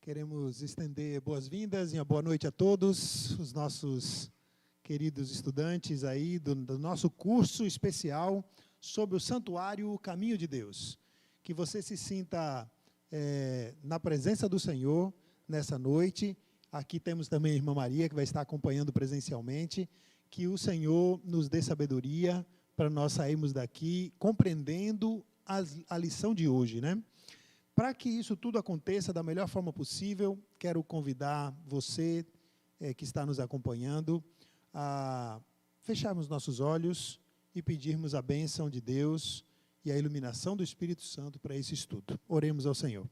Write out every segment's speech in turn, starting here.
Queremos estender boas-vindas e uma boa noite a todos, os nossos queridos estudantes aí do nosso curso especial sobre o Santuário Caminho de Deus. Que você se sinta na presença do Senhor nessa noite. Aqui temos também a irmã Maria, que vai estar acompanhando presencialmente. Que o Senhor nos dê sabedoria para nós sairmos daqui compreendendo a lição de hoje, né? Para que isso tudo aconteça da melhor forma possível, quero convidar você que está nos acompanhando a fecharmos nossos olhos e pedirmos a bênção de Deus e a iluminação do Espírito Santo para esse estudo. Oremos ao Senhor.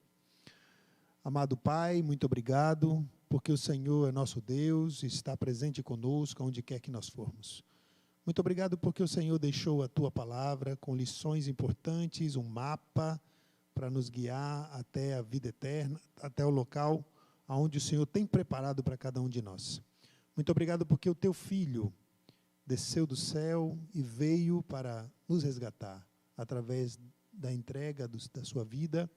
Amado Pai, muito obrigado, porque o Senhor é nosso Deus e está presente conosco onde quer que nós formos. Muito obrigado porque o Senhor deixou a Tua palavra com lições importantes, um mapa para nos guiar até a vida eterna, até o local onde o Senhor tem preparado para cada um de nós. Muito obrigado porque o Teu Filho desceu do céu e veio para nos resgatar, através da entrega da Sua vida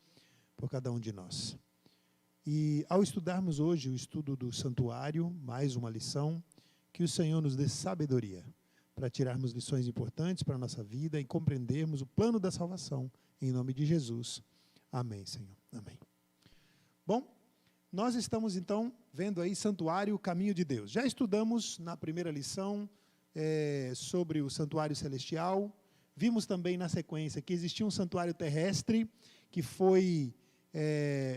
por cada um de nós. E ao estudarmos hoje o estudo do santuário, mais uma lição, que o Senhor nos dê sabedoria para tirarmos lições importantes para a nossa vida e compreendermos o plano da salvação. Em nome de Jesus. Amém, Senhor. Amém. Bom, nós estamos, então, vendo aí Santuário, Caminho de Deus. Já estudamos na primeira lição sobre o Santuário Celestial. Vimos também, na sequência, que existia um santuário terrestre que foi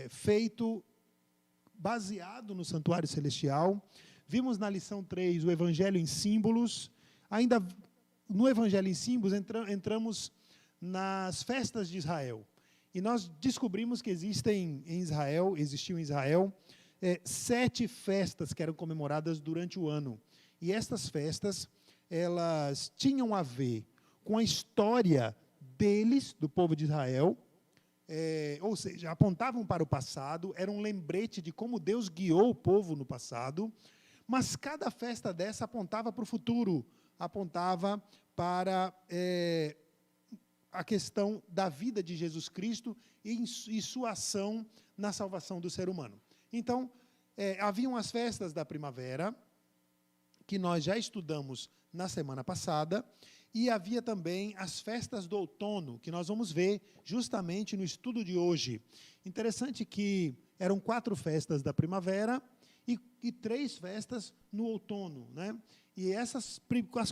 feito baseado no Santuário Celestial. Vimos na lição 3 o Evangelho em símbolos. Ainda no Evangelho em símbolos, entramos nas festas de Israel. E nós descobrimos que existiam em Israel, 7 festas que eram comemoradas durante o ano. E estas festas, elas tinham a ver com a história deles, do povo de Israel, ou seja, apontavam para o passado, era um lembrete de como Deus guiou o povo no passado, mas cada festa dessa apontava para o futuro, apontava para a questão da vida de Jesus Cristo e sua ação na salvação do ser humano. Então, haviam as festas da primavera, que nós já estudamos na semana passada, e havia também as festas do outono, que nós vamos ver justamente no estudo de hoje. Interessante que eram 4 festas da primavera e 3 festas no outono, né? E as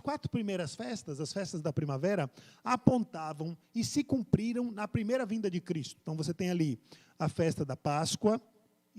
4 primeiras festas, as festas da primavera, apontavam e se cumpriram na primeira vinda de Cristo. Então, você tem ali a festa da Páscoa,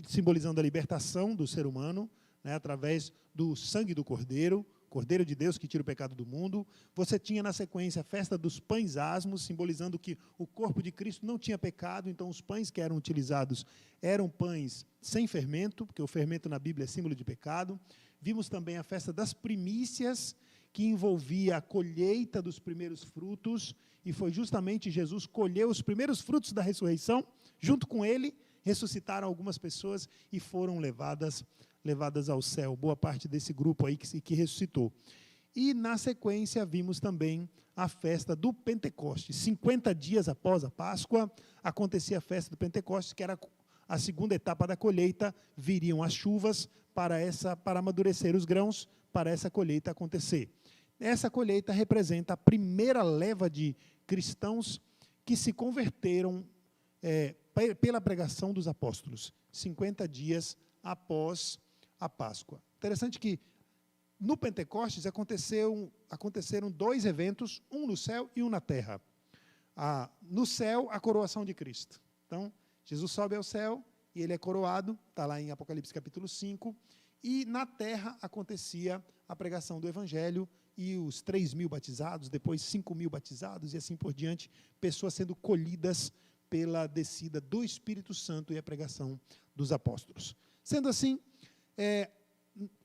simbolizando a libertação do ser humano, né, através do sangue do Cordeiro, Cordeiro de Deus que tira o pecado do mundo. Você tinha, na sequência, a festa dos pães asmos, simbolizando que o corpo de Cristo não tinha pecado, então os pães que eram utilizados eram pães sem fermento, porque o fermento na Bíblia é símbolo de pecado. Vimos também a festa das primícias, que envolvia a colheita dos primeiros frutos, e foi justamente Jesus colheu os primeiros frutos da ressurreição. Junto com ele, ressuscitaram algumas pessoas e foram levadas ao céu. Boa parte desse grupo aí que ressuscitou. E, na sequência, vimos também a festa do Pentecostes. 50 dias após a Páscoa, acontecia a festa do Pentecostes, que era a segunda etapa da colheita. Viriam as chuvas para amadurecer os grãos, para essa colheita acontecer. Essa colheita representa a primeira leva de cristãos que se converteram pela pregação dos apóstolos, 50 dias após a Páscoa. Interessante que no Pentecostes aconteceram 2 eventos, um no céu e um na terra. No céu, a coroação de Cristo. Então, Jesus sobe ao céu e ele é coroado, está lá em Apocalipse capítulo 5, e na terra acontecia a pregação do Evangelho e os 3.000 batizados, depois 5.000 batizados e assim por diante, pessoas sendo colhidas pela descida do Espírito Santo e a pregação dos apóstolos. Sendo assim,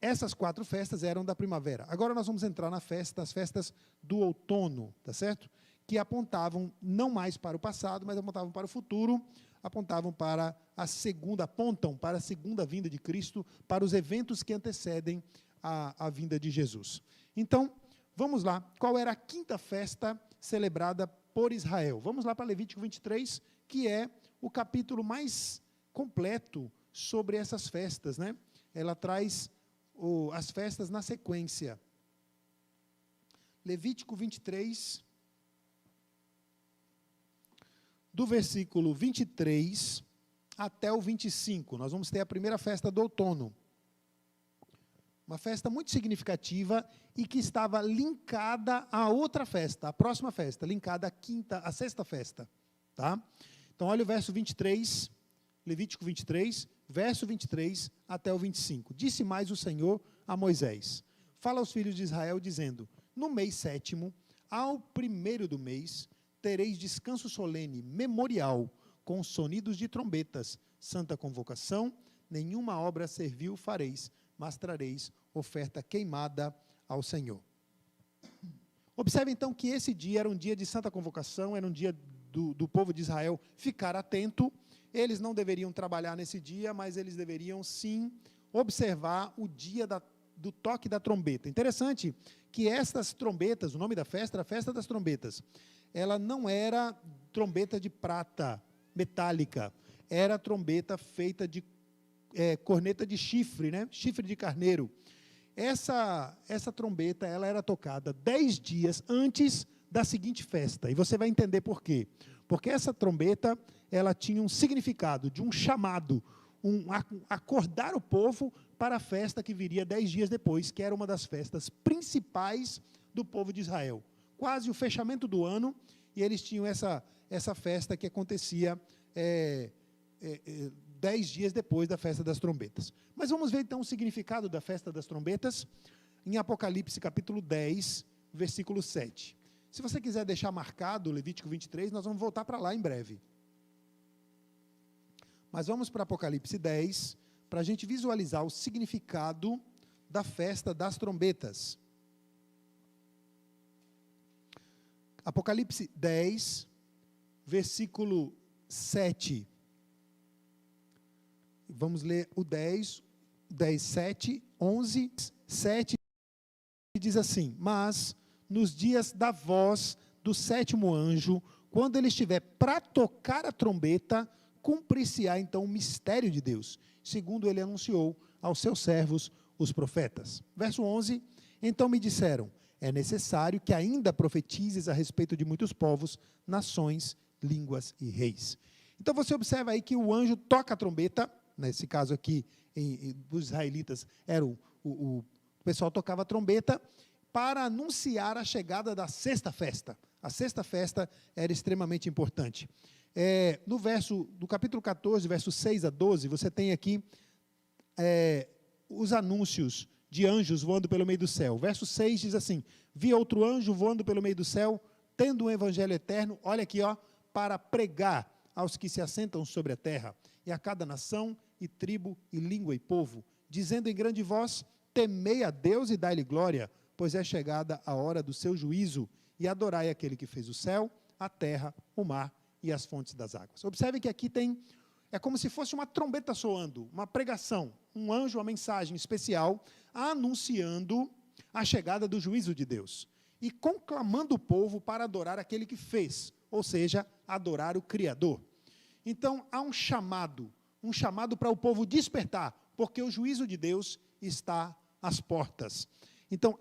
essas 4 festas eram da primavera. Agora nós vamos entrar nas festas do outono, tá certo? Que apontavam não mais para o passado, mas apontavam para o futuro, apontam para a segunda vinda de Cristo, para os eventos que antecedem a vinda de Jesus. Então, vamos lá. Qual era a 5ª festa celebrada por Israel? Vamos lá para Levítico 23, que é o capítulo mais completo sobre essas festas, né? Ela traz as festas na sequência. Levítico 23, do versículo 23 até o 25. Nós vamos ter a primeira festa do outono. Uma festa muito significativa e que estava linkada à outra festa, a próxima festa, linkada à sexta festa. Tá? Então, olha o verso 23, Levítico 23, verso 23 até o 25. Disse mais o Senhor a Moisés: fala aos filhos de Israel, dizendo: no mês 7º, ao 1º do mês, tereis descanso solene, memorial, com sonidos de trombetas, santa convocação, nenhuma obra servil fareis, mas trareis oferta queimada ao Senhor. Observe então que esse dia era um dia de santa convocação, era um dia do povo de Israel ficar atento. Eles não deveriam trabalhar nesse dia, mas eles deveriam sim observar o dia do toque da trombeta. Interessante que estas trombetas, o nome da festa era a Festa das Trombetas, ela não era trombeta de prata metálica, era trombeta feita de corneta de chifre, né? Chifre de carneiro. Essa trombeta ela era tocada 10 dias antes da seguinte festa, e você vai entender por quê. Porque essa trombeta ela tinha um significado de um chamado, acordar o povo para a festa que viria 10 dias depois, que era uma das festas principais do povo de Israel. Quase o fechamento do ano, e eles tinham essa festa que acontecia 10 dias depois da festa das trombetas. Mas vamos ver então o significado da festa das trombetas em Apocalipse capítulo 10, versículo 7. Se você quiser deixar marcado o Levítico 23, nós vamos voltar para lá em breve. Mas vamos para Apocalipse 10, para a gente visualizar o significado da festa das trombetas. Apocalipse 10, versículo 7. Vamos ler o 10, 7, 11, 7, e diz assim: mas nos dias da voz do 7º anjo, quando ele estiver para tocar a trombeta, cumprir-se-á então o mistério de Deus, segundo ele anunciou aos seus servos, os profetas. Verso 11, então me disseram: é necessário que ainda profetizes a respeito de muitos povos, nações, línguas e reis. Então você observa aí que o anjo toca a trombeta. Nesse caso aqui, dos israelitas, o pessoal tocava a trombeta para anunciar a chegada da sexta festa. A sexta festa era extremamente importante. No capítulo 14, versos 6 a 12, você tem aqui os anúncios de anjos voando pelo meio do céu. Verso 6 diz assim: vi outro anjo voando pelo meio do céu, tendo um evangelho eterno, olha aqui, para pregar aos que se assentam sobre a terra, e a cada nação, e tribo, e língua, e povo, dizendo em grande voz: temei a Deus e dai-lhe glória, pois é chegada a hora do seu juízo, e adorai aquele que fez o céu, a terra, o mar e as fontes das águas. Observe que aqui é como se fosse uma trombeta soando, uma pregação, um anjo, uma mensagem especial, anunciando a chegada do juízo de Deus, e conclamando o povo para adorar aquele que fez, ou seja, adorar o Criador. Então, há um chamado para o povo despertar, porque o juízo de Deus está às portas. Então,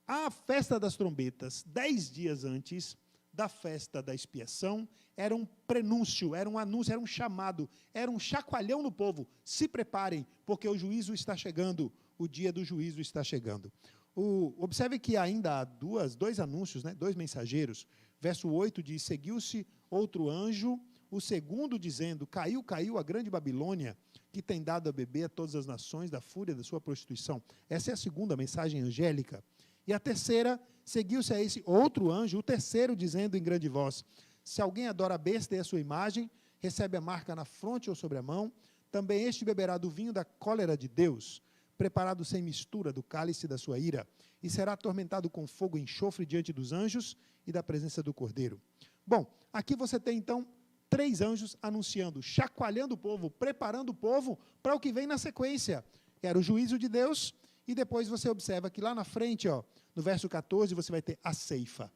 a festa das trombetas, 10 dias antes da festa da expiação, era um prenúncio, era um anúncio, era um chamado, era um chacoalhão no povo: se preparem, porque o juízo está chegando, o dia do juízo está chegando. Observe que ainda há dois anúncios, né, dois mensageiros. Verso 8 diz: seguiu-se outro anjo, o segundo dizendo: caiu a grande Babilônia, que tem dado a beber a todas as nações da fúria da sua prostituição. Essa é a segunda mensagem angélica. E a terceira, seguiu-se a esse outro anjo, o terceiro dizendo em grande voz: se alguém adora a besta e a sua imagem, recebe a marca na fronte ou sobre a mão, também este beberá do vinho da cólera de Deus, preparado sem mistura do cálice da sua ira, e será atormentado com fogo e enxofre diante dos anjos e da presença do Cordeiro. Bom, aqui você tem então 3 anjos anunciando, chacoalhando o povo, preparando o povo para o que vem na sequência. Era o juízo de Deus, e depois você observa que lá na frente, no verso 14, você vai ter a ceifa.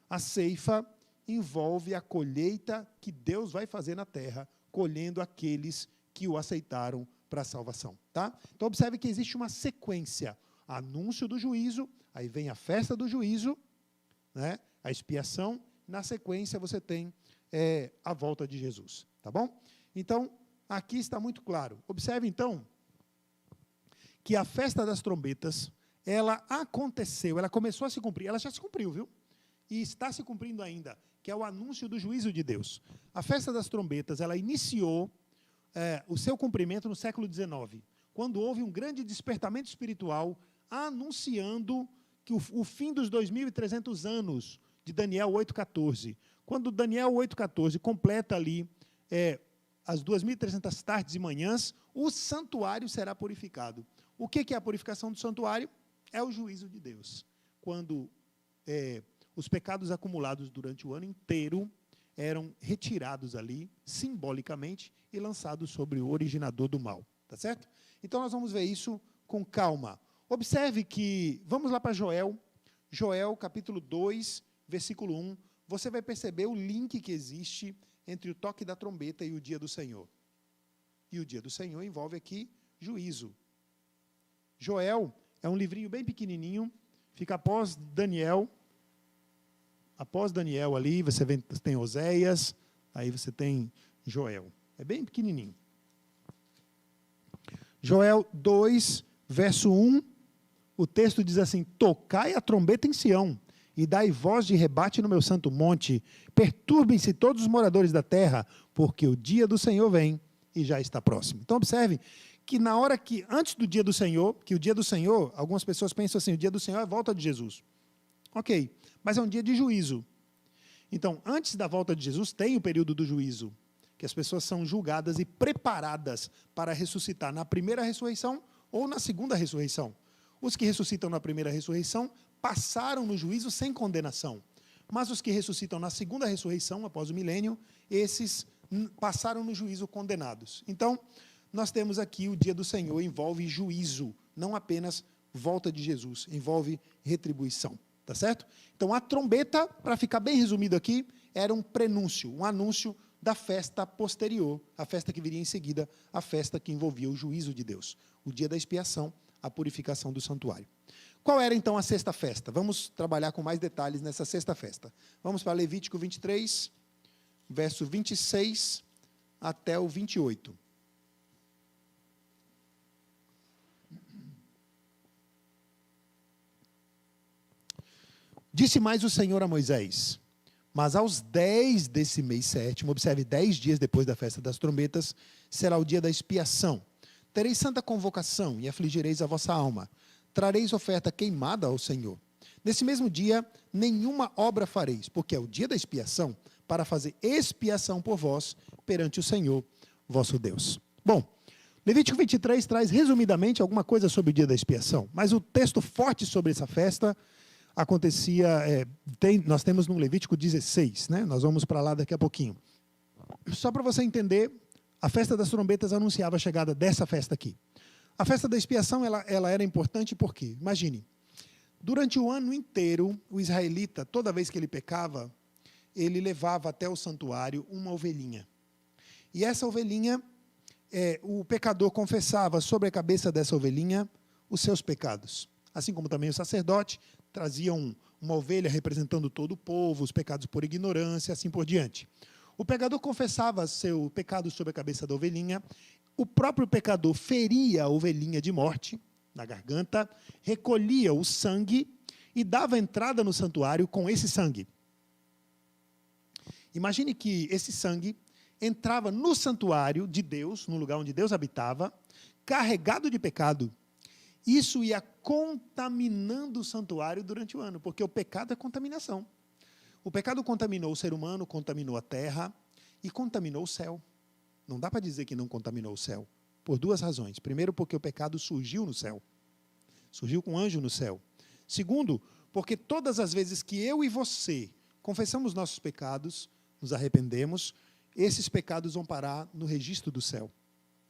A ceifa envolve a colheita que Deus vai fazer na terra, colhendo aqueles que o aceitaram para a salvação. Tá? Então, observe que existe uma sequência. Anúncio do juízo, aí vem a festa do juízo, né? A expiação. Na sequência, você tem a volta de Jesus. Tá bom? Então, aqui está muito claro. Observe, então, que a festa das trombetas, ela aconteceu, ela começou a se cumprir, ela já se cumpriu, viu? E está se cumprindo ainda, que é o anúncio do juízo de Deus. A festa das trombetas, ela iniciou o seu cumprimento no século XIX, quando houve um grande despertamento espiritual, anunciando que o fim dos 2.300 anos de Daniel 8,14. Quando Daniel 8,14 completa ali as 2.300 tardes e manhãs, o santuário será purificado. O que é a purificação do santuário? É o juízo de Deus. Quando os pecados acumulados durante o ano inteiro eram retirados ali, simbolicamente, e lançados sobre o originador do mal. Tá certo? Então, nós vamos ver isso com calma. Observe que, vamos lá para Joel, capítulo 2, versículo 1, você vai perceber o link que existe entre o toque da trombeta e o dia do Senhor. E o dia do Senhor envolve aqui juízo. Joel é um livrinho bem pequenininho, fica após Daniel ali, você tem Oséias, aí você tem Joel. É bem pequenininho. Joel 2, verso 1, o texto diz assim: tocai a trombeta em Sião, e dai voz de rebate no meu santo monte, perturbem-se todos os moradores da terra, porque o dia do Senhor vem e já está próximo. Então observe que na hora que, antes do dia do Senhor, que o dia do Senhor, algumas pessoas pensam assim, o dia do Senhor é a volta de Jesus. Ok, mas é um dia de juízo. Então, antes da volta de Jesus, tem o período do juízo, que as pessoas são julgadas e preparadas para ressuscitar na primeira ressurreição ou na segunda ressurreição. Os que ressuscitam na primeira ressurreição passaram no juízo sem condenação. Mas os que ressuscitam na segunda ressurreição, após o milênio, esses passaram no juízo condenados. Então, nós temos aqui o dia do Senhor, envolve juízo, não apenas volta de Jesus, envolve retribuição. Tá certo? Então, a trombeta, para ficar bem resumido aqui, era um prenúncio, um anúncio da festa posterior, a festa que viria em seguida, a festa que envolvia o juízo de Deus, o dia da expiação, a purificação do santuário. Qual era, então, a sexta festa? Vamos trabalhar com mais detalhes nessa sexta festa. Vamos para Levítico 23, verso 26 até o 28. Disse mais o Senhor a Moisés: mas aos 10 desse mês sétimo, observe, 10 dias depois da festa das trombetas, será o dia da expiação. Tereis santa convocação e afligireis a vossa alma. Trareis oferta queimada ao Senhor. Nesse mesmo dia, nenhuma obra fareis, porque é o dia da expiação, para fazer expiação por vós perante o Senhor, vosso Deus. Bom, Levítico 23 traz resumidamente alguma coisa sobre o dia da expiação, mas o texto forte sobre essa festa acontecia, nós temos no Levítico 16, né? Nós vamos para lá daqui a pouquinho. Só para você entender, a festa das trombetas anunciava a chegada dessa festa aqui. A festa da expiação, ela era importante porque, imagine, durante o ano inteiro, o israelita, toda vez que ele pecava, ele levava até o santuário uma ovelhinha. E essa ovelhinha, o pecador confessava sobre a cabeça dessa ovelhinha os seus pecados. Assim como também o sacerdote trazia uma ovelha representando todo o povo, os pecados por ignorância, assim por diante. O pecador confessava seu pecado sobre a cabeça da ovelhinha, o próprio pecador feria a ovelhinha de morte na garganta, recolhia o sangue e dava entrada no santuário com esse sangue. Imagine que esse sangue entrava no santuário de Deus, no lugar onde Deus habitava, carregado de pecado. Isso ia contaminando o santuário durante o ano, porque o pecado é contaminação. O pecado contaminou o ser humano, contaminou a terra e contaminou o céu. Não dá para dizer que não contaminou o céu, por duas razões. Primeiro, porque o pecado surgiu no céu. Surgiu com um anjo no céu. Segundo, porque todas as vezes que eu e você confessamos nossos pecados, nos arrependemos, esses pecados vão parar no registro do céu.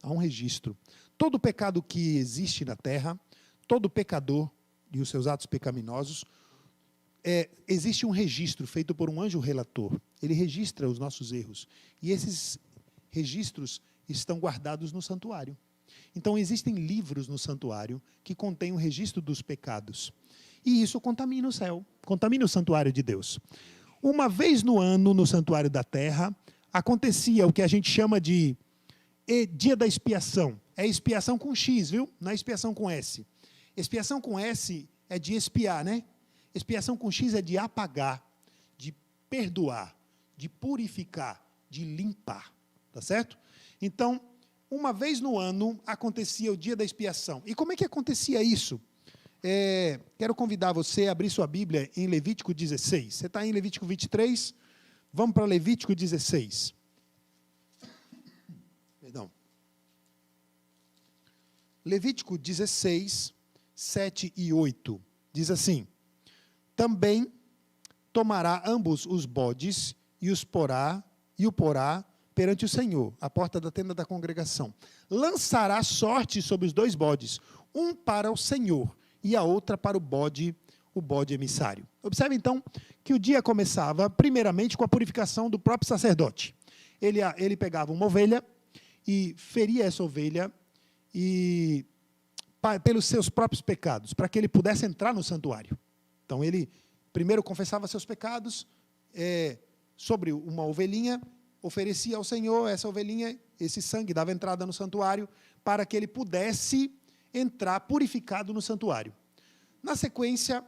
Há um registro. Todo pecado que existe na terra, todo pecador e os seus atos pecaminosos, existe um registro feito por um anjo relator. Ele registra os nossos erros. E esses registros estão guardados no santuário. Então, existem livros no santuário que contêm o registro dos pecados. E isso contamina o céu, contamina o santuário de Deus. Uma vez no ano, no santuário da terra, acontecia o que a gente chama de dia da expiação. É expiação com X, viu? Não é expiação com S. Expiação com S é de expiar, né? Expiação com X é de apagar, de perdoar, de purificar, de limpar. Tá certo? Então, uma vez no ano, acontecia o dia da expiação. E como é que acontecia isso? Quero convidar você a abrir sua Bíblia em Levítico 16. Você está em Levítico 23? Vamos para Levítico 16. Perdão. Levítico 16, 7 e 8. Diz assim: também tomará ambos os bodes e o porá perante o Senhor, à porta da tenda da congregação. Lançará sorte sobre os dois bodes, um para o Senhor e a outra para o bode emissário. Observe, então, que o dia começava, primeiramente, com a purificação do próprio sacerdote. Ele pegava uma ovelha e feria essa ovelha pelos seus próprios pecados, para que ele pudesse entrar no santuário. Então, ele primeiro confessava seus pecados sobre uma ovelhinha, oferecia ao Senhor essa ovelhinha, esse sangue dava entrada no santuário, para que ele pudesse entrar purificado no santuário. Na sequência,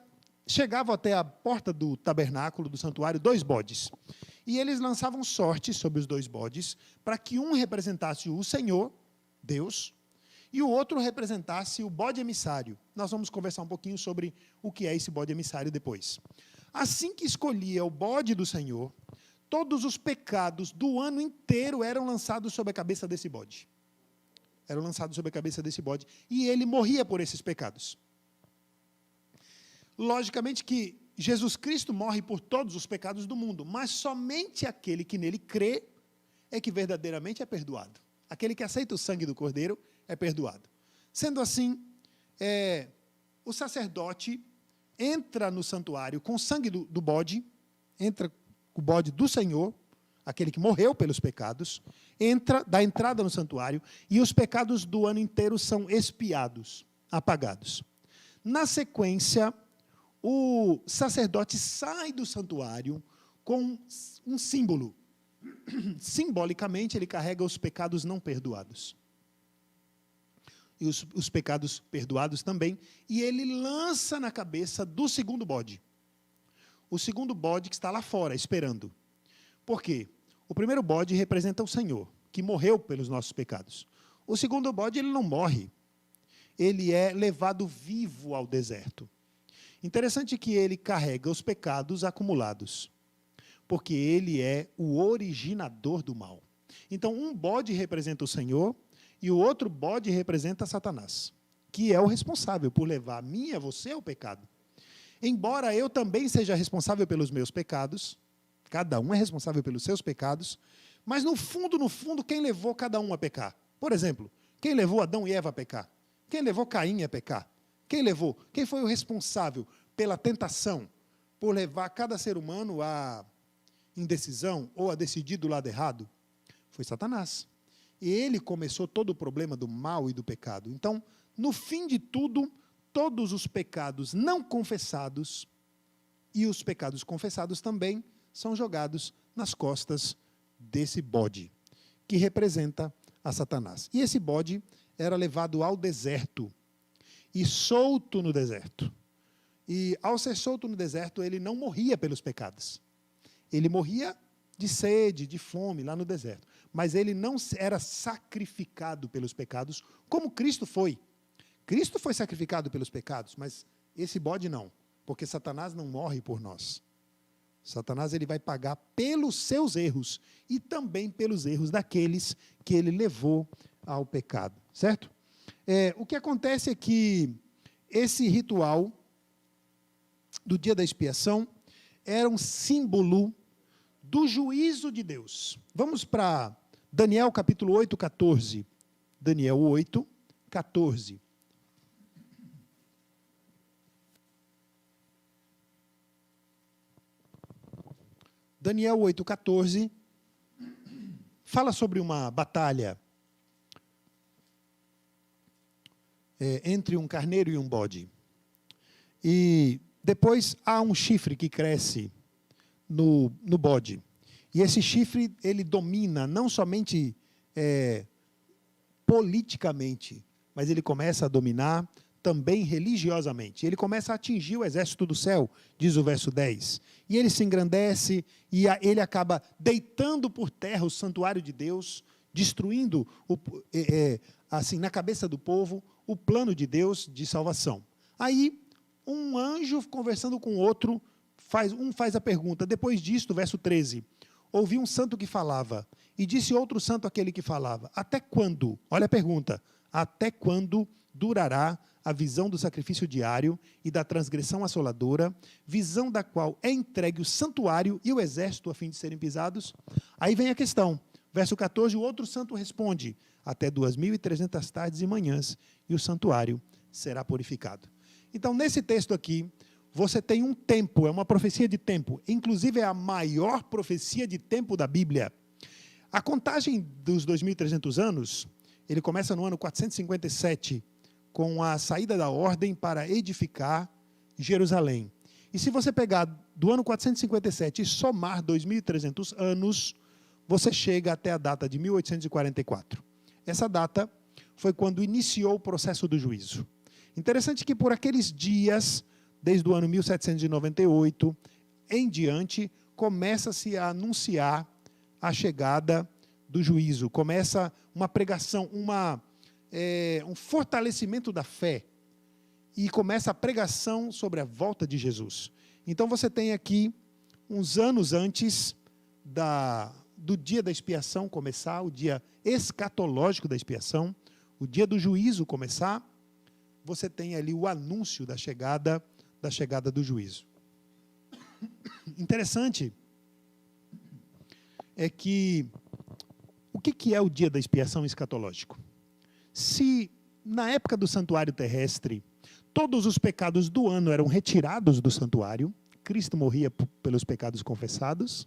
chegavam até a porta do tabernáculo, do santuário, 2 bodes. E eles lançavam sorte sobre os 2 bodes, para que um representasse o Senhor, Deus, e o outro representasse o bode emissário. Nós vamos conversar um pouquinho sobre o que é esse bode emissário depois. Assim que escolhia o bode do Senhor, todos os pecados do ano inteiro eram lançados sobre a cabeça desse bode. Eram lançados sobre a cabeça desse bode. E ele morria por esses pecados. Logicamente que Jesus Cristo morre por todos os pecados do mundo, mas somente aquele que nele crê é que verdadeiramente é perdoado. Aquele que aceita o sangue do Cordeiro é perdoado. Sendo assim, o sacerdote entra no santuário com o sangue do bode, entra o bode do Senhor, aquele que morreu pelos pecados, dá entrada no santuário, e os pecados do ano inteiro são expiados, apagados. Na sequência, o sacerdote sai do santuário com um símbolo. Simbolicamente, ele carrega os pecados não perdoados. E os pecados perdoados também, e ele lança na cabeça do segundo bode. O segundo bode que está lá fora, esperando. Por quê? O primeiro bode representa o Senhor, que morreu pelos nossos pecados. O segundo bode, ele não morre. Ele é levado vivo ao deserto. Interessante que ele carrega os pecados acumulados, porque ele é o originador do mal. Então, um bode representa o Senhor e o outro bode representa Satanás, que é o responsável por levar a mim e a você ao pecado. Embora eu também seja responsável pelos meus pecados, cada um é responsável pelos seus pecados, mas no fundo, quem levou cada um a pecar? Por exemplo, quem levou Adão e Eva a pecar? Quem levou Caim a pecar? Quem foi o responsável pela tentação, por levar cada ser humano à indecisão ou a decidir do lado errado? Foi Satanás. E ele começou todo o problema do mal e do pecado. Então, no fim de tudo, todos os pecados não confessados e os pecados confessados também são jogados nas costas desse bode, que representa a Satanás. E esse bode era levado ao deserto e solto no deserto. E ao ser solto no deserto, ele não morria pelos pecados. Ele morria de sede, de fome, lá no deserto. Mas ele não era sacrificado pelos pecados, como Cristo foi. Cristo foi sacrificado pelos pecados, mas esse bode não, porque Satanás não morre por nós. Satanás ele vai pagar pelos seus erros e também pelos erros daqueles que ele levou ao pecado, certo? O que acontece é que esse ritual do dia da expiação era um símbolo do juízo de Deus. Vamos para Daniel capítulo 8, 14. Daniel 8, 14. Daniel 8, 14 fala sobre uma batalha entre um carneiro e um bode. E depois há um chifre que cresce no bode. E esse chifre, ele domina não somente politicamente, mas ele começa a dominar também religiosamente. Ele começa a atingir o exército do céu, diz o verso 10. E ele se engrandece e ele acaba deitando por terra o santuário de Deus, destruindo, assim, na cabeça do povo, o plano de Deus de salvação. Aí, um anjo conversando com outro, faz a pergunta. Depois disto, verso 13, ouvi um santo que falava, e disse outro santo àquele que falava, até quando? Olha a pergunta. Até quando durará a visão do sacrifício diário e da transgressão assoladora, visão da qual é entregue o santuário e o exército a fim de serem pisados? Aí vem a questão. Verso 14, o outro santo responde, até 2.300 tardes e manhãs, e o santuário será purificado. Então, nesse texto aqui, você tem um tempo, é uma profecia de tempo, inclusive é a maior profecia de tempo da Bíblia. A contagem dos 2.300 anos, ele começa no ano 457, com a saída da ordem para edificar Jerusalém. E se você pegar do ano 457 e somar 2.300 anos, você chega até a data de 1844. Essa data foi quando iniciou o processo do juízo. Interessante que por aqueles dias, desde o ano 1798 em diante, começa-se a anunciar a chegada do juízo. Começa uma pregação, um fortalecimento da fé. E começa a pregação sobre a volta de Jesus. Então você tem aqui, uns anos antes do dia da expiação começar, o dia escatológico da expiação, o dia do juízo começar, você tem ali o anúncio da chegada do juízo. Interessante é que o que é o dia da expiação escatológico? Se na época do santuário terrestre todos os pecados do ano eram retirados do santuário, Cristo morria pelos pecados confessados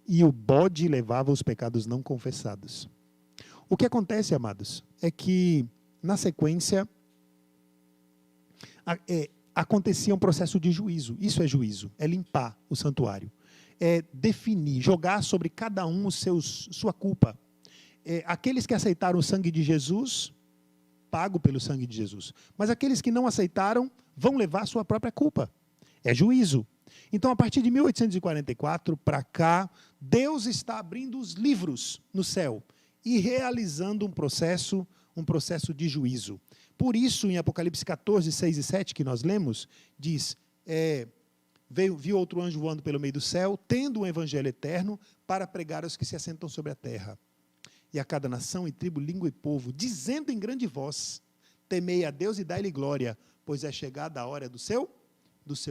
e o bode levava os pecados não confessados. O que acontece, amados, é que na sequência acontecia um processo de juízo. Isso é juízo, é limpar o santuário, é definir, jogar sobre cada um sua culpa. Aqueles que aceitaram o sangue de Jesus, pago pelo sangue de Jesus. Mas aqueles que não aceitaram, vão levar sua própria culpa. É juízo. Então, a partir de 1844 para cá, Deus está abrindo os livros no céu e realizando um processo de juízo. Por isso, em Apocalipse 14, 6 e 7, que nós lemos, diz, viu outro anjo voando pelo meio do céu, tendo um evangelho eterno para pregar aos que se assentam sobre a terra. E a cada nação e tribo, língua e povo, dizendo em grande voz, temei a Deus e dai-lhe glória, pois é chegada a hora do seu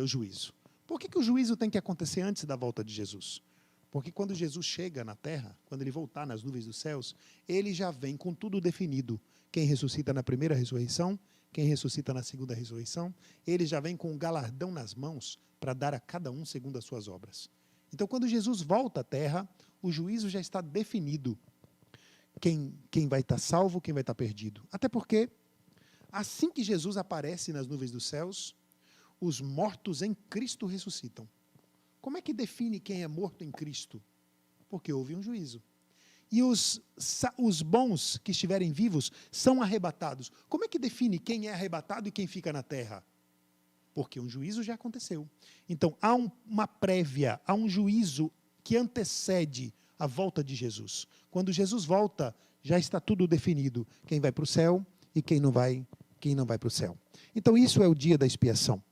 juízo. Por que o juízo tem que acontecer antes da volta de Jesus? Porque quando Jesus chega na terra, quando ele voltar nas nuvens dos céus, ele já vem com tudo definido. Quem ressuscita na primeira ressurreição, quem ressuscita na segunda ressurreição, ele já vem com um galardão nas mãos para dar a cada um segundo as suas obras. Então, quando Jesus volta à terra, o juízo já está definido. Quem vai estar salvo, quem vai estar perdido. Até porque, assim que Jesus aparece nas nuvens dos céus, os mortos em Cristo ressuscitam. Como é que define quem é morto em Cristo? Porque houve um juízo. E os bons que estiverem vivos são arrebatados. Como é que define quem é arrebatado e quem fica na terra? Porque um juízo já aconteceu. Então, há uma prévia, há um juízo que antecede a volta de Jesus. Quando Jesus volta, já está tudo definido. Quem vai para o céu e quem não vai para o céu. Então, isso é o dia da expiação.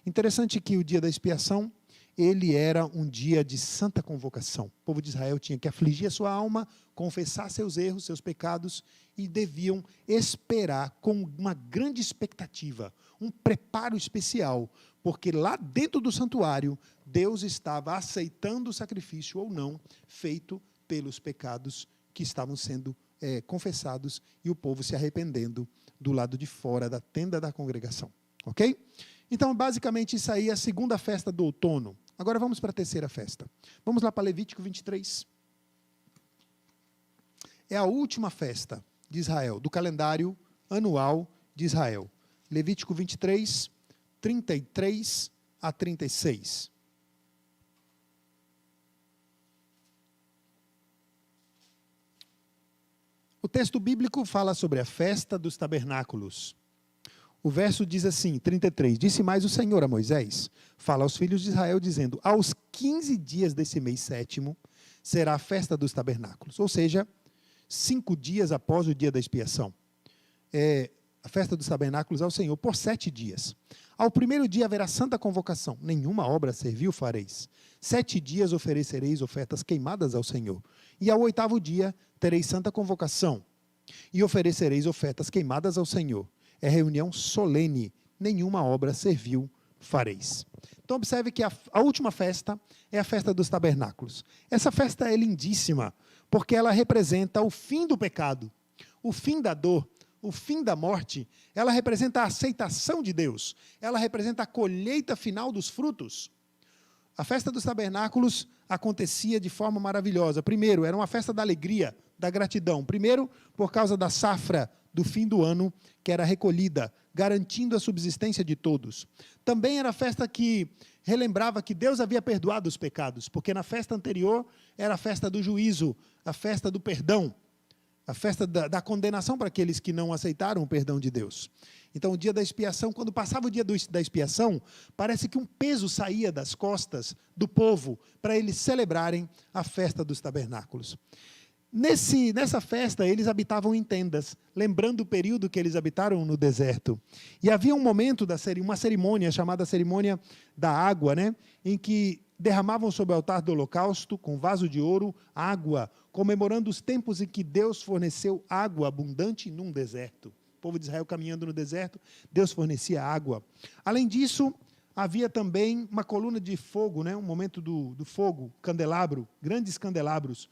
Interessante que o dia da expiação, ele era um dia de santa convocação. O povo de Israel tinha que afligir a sua alma, confessar seus erros, seus pecados, e deviam esperar com uma grande expectativa, um preparo especial, porque lá dentro do santuário, Deus estava aceitando o sacrifício ou não, feito pelos pecados que estavam sendo confessados, e o povo se arrependendo do lado de fora da tenda da congregação. Ok? Então, basicamente, isso aí é a segunda festa do outono. Agora vamos para a terceira festa. Vamos lá para Levítico 23. É a última festa de Israel, do calendário anual de Israel. Levítico 23, 33 a 36. O texto bíblico fala sobre a festa dos tabernáculos. O verso diz assim, 33, disse mais o Senhor a Moisés, fala aos filhos de Israel, dizendo, aos 15 dias desse mês sétimo, será a festa dos tabernáculos, ou seja, 5 dias após o dia da expiação. A festa dos tabernáculos ao Senhor por 7 dias. Ao primeiro dia haverá santa convocação, nenhuma obra servil fareis. 7 dias oferecereis ofertas queimadas ao Senhor. E ao 8º dia tereis santa convocação, e oferecereis ofertas queimadas ao Senhor. É reunião solene, nenhuma obra servil fareis. Então observe que a última festa é a festa dos tabernáculos. Essa festa é lindíssima, porque ela representa o fim do pecado, o fim da dor, o fim da morte. Ela representa a aceitação de Deus, ela representa a colheita final dos frutos. A festa dos tabernáculos acontecia de forma maravilhosa. Primeiro, era uma festa da alegria, da gratidão. Primeiro, por causa da safra do fim do ano, que era recolhida, garantindo a subsistência de todos. Também era a festa que relembrava que Deus havia perdoado os pecados, porque na festa anterior era a festa do juízo, a festa do perdão, a festa da condenação para aqueles que não aceitaram o perdão de Deus. Então, o dia da expiação, quando passava o dia da expiação, parece que um peso saía das costas do povo para eles celebrarem a festa dos tabernáculos. Nessa festa, eles habitavam em tendas, lembrando o período que eles habitaram no deserto. E havia um momento, uma cerimônia chamada cerimônia da água, né, em que derramavam sobre o altar do holocausto, com vaso de ouro, água, comemorando os tempos em que Deus forneceu água abundante num deserto. O povo de Israel caminhando no deserto, Deus fornecia água. Além disso, havia também uma coluna de fogo, né, um momento do fogo, candelabro, grandes candelabros,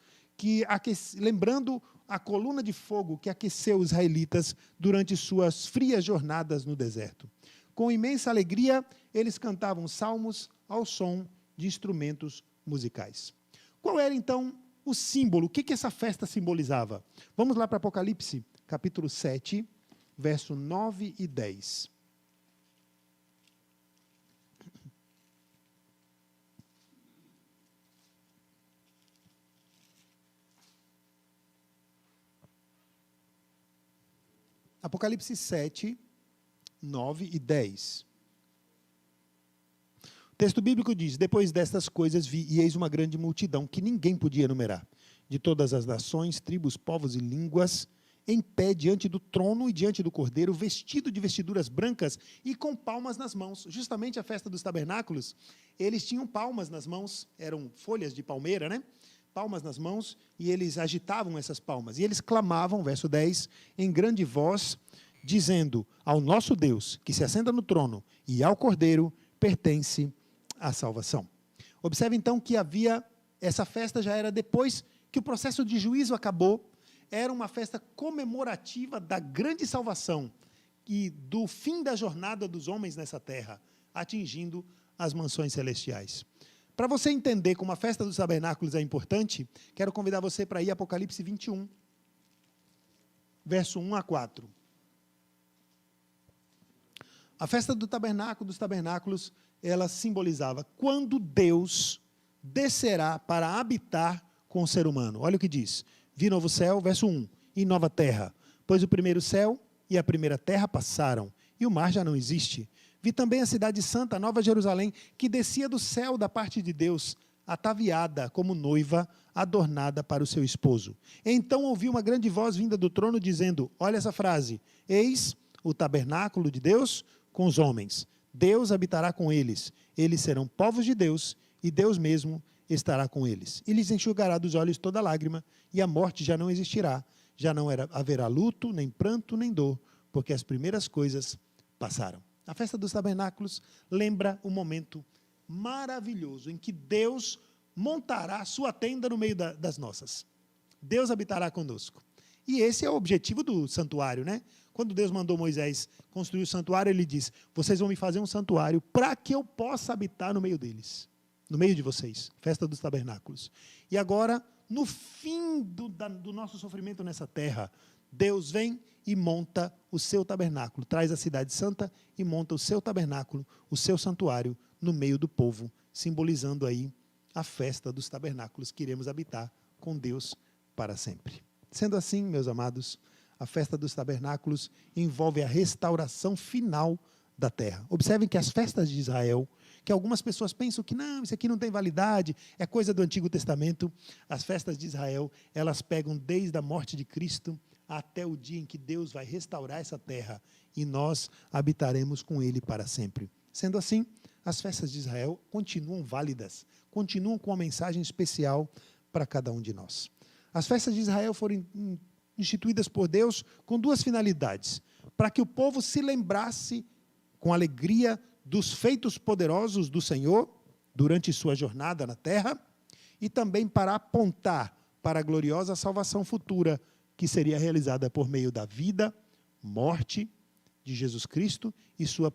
lembrando a coluna de fogo que aqueceu os israelitas durante suas frias jornadas no deserto. Com imensa alegria, eles cantavam salmos ao som de instrumentos musicais. Qual era, então, o símbolo? O que essa festa simbolizava? Vamos lá para Apocalipse, capítulo 7, verso 9 e 10. Apocalipse 7, 9 e 10. O texto bíblico diz, depois destas coisas vi, e eis uma grande multidão, que ninguém podia enumerar, de todas as nações, tribos, povos e línguas, em pé diante do trono e diante do Cordeiro, vestido de vestiduras brancas e com palmas nas mãos. Justamente a festa dos tabernáculos, eles tinham palmas nas mãos, eram folhas de palmeira, né? Palmas nas mãos, e eles agitavam essas palmas. E eles clamavam, verso 10, em grande voz, dizendo, ao nosso Deus, que se assenta no trono, e ao Cordeiro, pertence a salvação. Observe, então, que essa festa já era depois que o processo de juízo acabou, era uma festa comemorativa da grande salvação e do fim da jornada dos homens nessa terra, atingindo as mansões celestiais. Para você entender como a festa dos tabernáculos é importante, quero convidar você para ir a Apocalipse 21, verso 1 a 4. A festa dos tabernáculos, ela simbolizava quando Deus descerá para habitar com o ser humano. Olha o que diz. Vi novo céu, verso 1, e nova terra, pois o primeiro céu e a primeira terra passaram, e o mar já não existe. Vi também a cidade santa, a Nova Jerusalém, que descia do céu da parte de Deus, ataviada como noiva, adornada para o seu esposo. Então ouvi uma grande voz vinda do trono, dizendo, olha essa frase, eis o tabernáculo de Deus com os homens. Deus habitará com eles, eles serão povos de Deus, e Deus mesmo estará com eles. E lhes enxugará dos olhos toda lágrima, e a morte já não existirá. Já não haverá luto, nem pranto, nem dor, porque as primeiras coisas passaram. A festa dos tabernáculos lembra um momento maravilhoso em que Deus montará a sua tenda no meio das nossas. Deus habitará conosco. E esse é o objetivo do santuário, né? Quando Deus mandou Moisés construir o santuário, ele diz, vocês vão me fazer um santuário para que eu possa habitar no meio deles, no meio de vocês. Festa dos tabernáculos. E agora, no fim do nosso sofrimento nessa terra, Deus vem e monta o seu tabernáculo, traz a cidade santa e monta o seu tabernáculo, o seu santuário no meio do povo, simbolizando aí a festa dos tabernáculos que iremos habitar com Deus para sempre. Sendo assim, meus amados, a festa dos tabernáculos envolve a restauração final da terra. Observem que as festas de Israel, que algumas pessoas pensam que não, isso aqui não tem validade, é coisa do Antigo Testamento. As festas de Israel, elas pegam desde a morte de Cristo até o dia em que Deus vai restaurar essa terra e nós habitaremos com Ele para sempre. Sendo assim, as festas de Israel continuam válidas, continuam com uma mensagem especial para cada um de nós. As festas de Israel foram instituídas por Deus com duas finalidades: para que o povo se lembrasse com alegria dos feitos poderosos do Senhor durante sua jornada na terra, e também para apontar para a gloriosa salvação futura que seria realizada por meio da vida, morte de Jesus Cristo e sua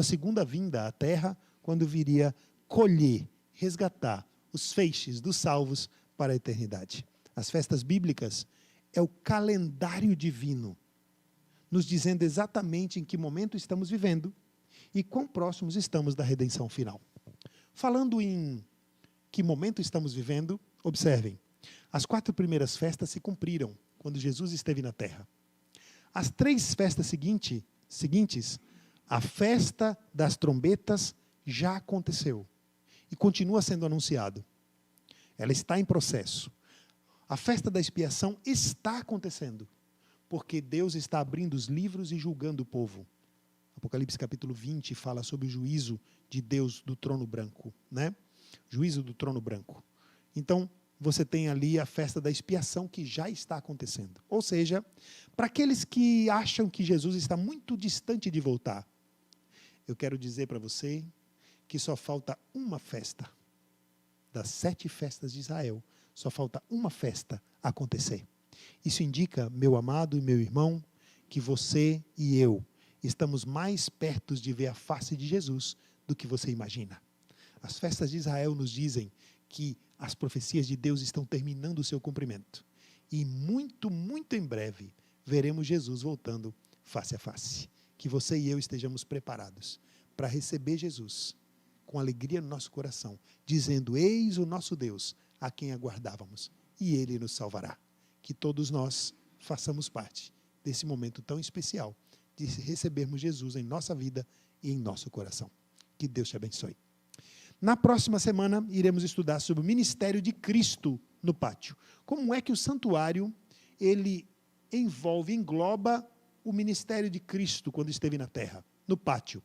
segunda vinda à terra, quando viria colher, resgatar os feixes dos salvos para a eternidade. As festas bíblicas é o calendário divino, nos dizendo exatamente em que momento estamos vivendo e quão próximos estamos da redenção final. Falando em que momento estamos vivendo, observem, as 4 primeiras festas se cumpriram quando Jesus esteve na terra. As 3 festas seguintes, a festa das trombetas já aconteceu e continua sendo anunciado. Ela está em processo. A festa da expiação está acontecendo, porque Deus está abrindo os livros e julgando o povo. Apocalipse capítulo 20 fala sobre o juízo de Deus do trono branco, né? Juízo do trono branco. Então, você tem ali a festa da expiação que já está acontecendo. Ou seja, para aqueles que acham que Jesus está muito distante de voltar, eu quero dizer para você que só falta uma festa. Das 7 festas de Israel, só falta uma festa acontecer. Isso indica, meu amado e meu irmão, que você e eu estamos mais perto de ver a face de Jesus do que você imagina. As festas de Israel nos dizem que as profecias de Deus estão terminando o seu cumprimento. E muito, muito em breve, veremos Jesus voltando face a face. Que você e eu estejamos preparados para receber Jesus com alegria no nosso coração, dizendo: eis o nosso Deus, a quem aguardávamos, e Ele nos salvará. Que todos nós façamos parte desse momento tão especial de recebermos Jesus em nossa vida e em nosso coração. Que Deus te abençoe. Na próxima semana, iremos estudar sobre o ministério de Cristo no pátio. Como é que o santuário, ele engloba o ministério de Cristo quando esteve na terra, no pátio.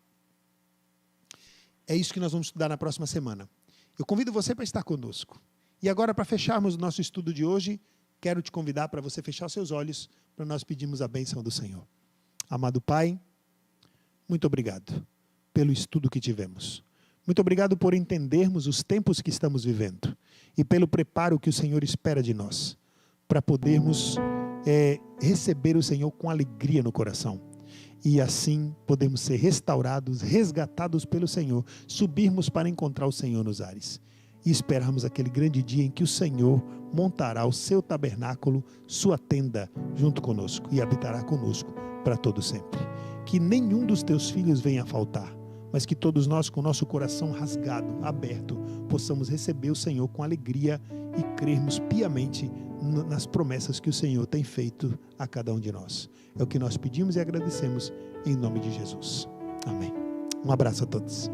É isso que nós vamos estudar na próxima semana. Eu convido você para estar conosco. E agora, para fecharmos o nosso estudo de hoje, quero te convidar para você fechar os seus olhos, para nós pedirmos a bênção do Senhor. Amado Pai, muito obrigado pelo estudo que tivemos. Muito obrigado por entendermos os tempos que estamos vivendo e pelo preparo que o Senhor espera de nós, para podermos receber o Senhor com alegria no coração. E assim podermos ser restaurados, resgatados pelo Senhor, subirmos para encontrar o Senhor nos ares. E esperarmos aquele grande dia em que o Senhor montará o seu tabernáculo, sua tenda, junto conosco e habitará conosco para todo sempre. Que nenhum dos teus filhos venha a faltar, mas que todos nós, com o nosso coração rasgado, aberto, possamos receber o Senhor com alegria e crermos piamente nas promessas que o Senhor tem feito a cada um de nós. É o que nós pedimos e agradecemos em nome de Jesus. Amém. Um abraço a todos.